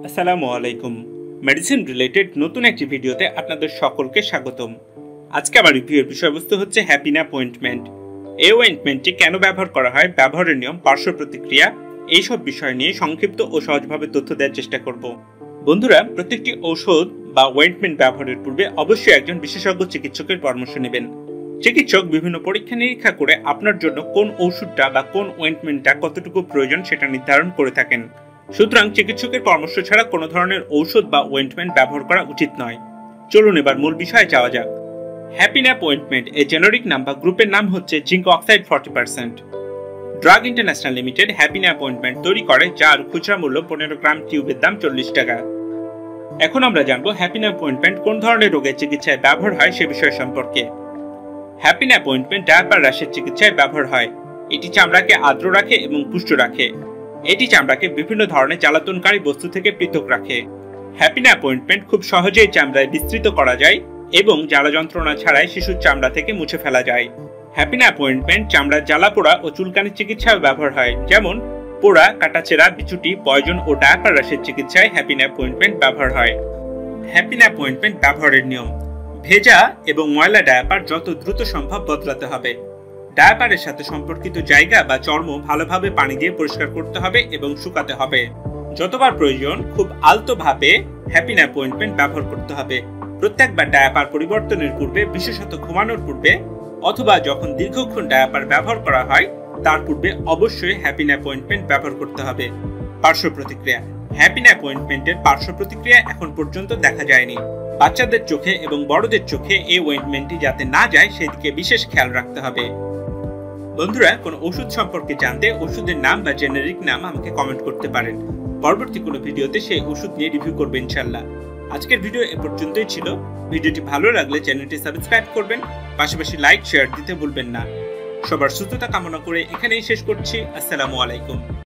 আসসালামু আলাইকুম। Medicine related নতুন একটি ভিডিওতে আপনাদের সকলকে স্বাগতম। আজকে আমার রিভিউয়ের বিষয়বস্তু হচ্ছে হ্যাপিন্যাপ অয়েন্টমেন্ট। এই অয়েন্টমেন্টটি কেন ব্যবহার করা হয়, ব্যবহারের নিয়ম, পার্শ্ব প্রতিক্রিয়া, এইসব বিষয় নিয়ে সংক্ষিপ্ত ও সহজভাবে তথ্য দেওয়ার চেষ্টা করব। বন্ধুরা, প্রত্যেকটি ঔষধ বা অয়েন্টমেন্ট ব্যবহারের পূর্বে অবশ্যই একজন বিশেষজ্ঞ চিকিৎসকের পরামর্শ নেবেন। চিকিৎসক বিভিন্ন পরীক্ষা নিরীক্ষা করে আপনার জন্য কোন ওষুধটা বা কোন অয়েন্টমেন্টটা কতটুকু প্রয়োজন সেটা নির্ধারণ করে থাকেন। সুতরাং চিকিৎসকের পরামর্শ ছাড়া কোনো ধরনের ঔষধ বা অয়েন্টমেন্ট ব্যবহার করা উচিত নয়। চলুন এবার মূল বিষয়ে যাওয়া যাক। হ্যাপিন্যাপ অয়েন্টমেন্ট এর জেনারিক নাম বা গ্রুপের নাম হচ্ছে zinc oxide 40%। Drug international limited হ্যাপিন্যাপ অয়েন্টমেন্ট তৈরি করে, যার খুচরা মূল্য 15 গ্রাম টিউবের দাম 40 টাকা। এখন আমরা জানবো হ্যাপিন্যাপ অয়েন্টমেন্ট কোন ধরনের রোগের চিকিৎসায় ব্যবহার হয় সে বিষয় সম্পর্কে। হ্যাপিন্যাপ অয়েন্টমেন্ট ডায়াপার র্যাশের চিকিৎসায় ব্যবহার হয়। এটি চামড়াকে আর্দ্র রাখে এবং পুষ্ট রাখে। এটি চামড়াকে বিভিন্ন ধরনের জ্বালাতনকারী বস্তু থেকে পৃথক রাখে। হ্যাপিন্যাপ অয়েন্টমেন্ট খুব সহজেই চামড়ায় বিস্তৃত করা যায় এবং জ্বালা যন্ত্রণা ছাড়াই শিশুর চামড়া থেকে মুছে ফেলা যায়। হ্যাপিন্যাপ অয়েন্টমেন্ট চামড়ার জ্বালা পোড়া ও চুলকানির চিকিৎসায় ব্যবহার হয়, যেমন পোড়া, কাটাছেঁড়া, বিচুটি, পয়জন ও ডায়াপার র্যাশের চিকিৎসায় হ্যাপিন্যাপ অয়েন্টমেন্ট ব্যবহার হয়। হ্যাপিন্যাপ অয়েন্টমেন্ট ব্যবহারের নিয়ম: ভেজা এবং ময়লা ডায়াপার যত দ্রুত সম্ভব বদলাতে হবে। ডায়াপারের সাথে সম্পর্কিত জায়গা বা চর্ম ভালোভাবে পানি দিয়ে পরিষ্কার করতে হবে এবং শুকাতে হবে। যতবার প্রয়োজন খুব আলতোভাবে হ্যাপিন্যাপ অয়েন্টমেন্ট ব্যবহার করতে হবে। প্রত্যেকবার ডায়াপার পরিবর্তনের পূর্বে, বিশেষত ঘুমানোর পূর্বে অথবা যখন দীর্ঘক্ষণ ডায়াপার ব্যবহার করা হয় তার পূর্বে অবশ্যই হ্যাপিন্যাপ অয়েন্টমেন্ট ব্যবহার করতে হবে। পার্শ্ব প্রতিক্রিয়া: হ্যাপিন্যাপ অয়েন্টমেন্টের পার্শ্ব প্রতিক্রিয়া এখন পর্যন্ত দেখা যায়নি। বাচ্চাদের চোখে এবং বড়দের চোখে এই অয়েন্টমেন্টটি যাতে না যায় সেদিকে বিশেষ খেয়াল রাখতে হবে। বন্ধুরা, কোন ওষুধ সম্পর্কে জানতে ওষুধের নাম বা জেনারিক নাম আমাকে কমেন্ট করতে পারেন। পরবর্তী কোনো ভিডিওতে সেই ওষুধ নিয়ে রিভিউ করব ইনশাআল্লাহ। আজকের ভিডিও এ পর্যন্তই ছিল। ভিডিওটি ভালো লাগলে চ্যানেলটি সাবস্ক্রাইব করবেন, পাশাপাশি লাইক শেয়ার দিতে ভুলবেন না। সবার সুস্থতা কামনা করে এখানেই শেষ করছি। আসসালামু আলাইকুম।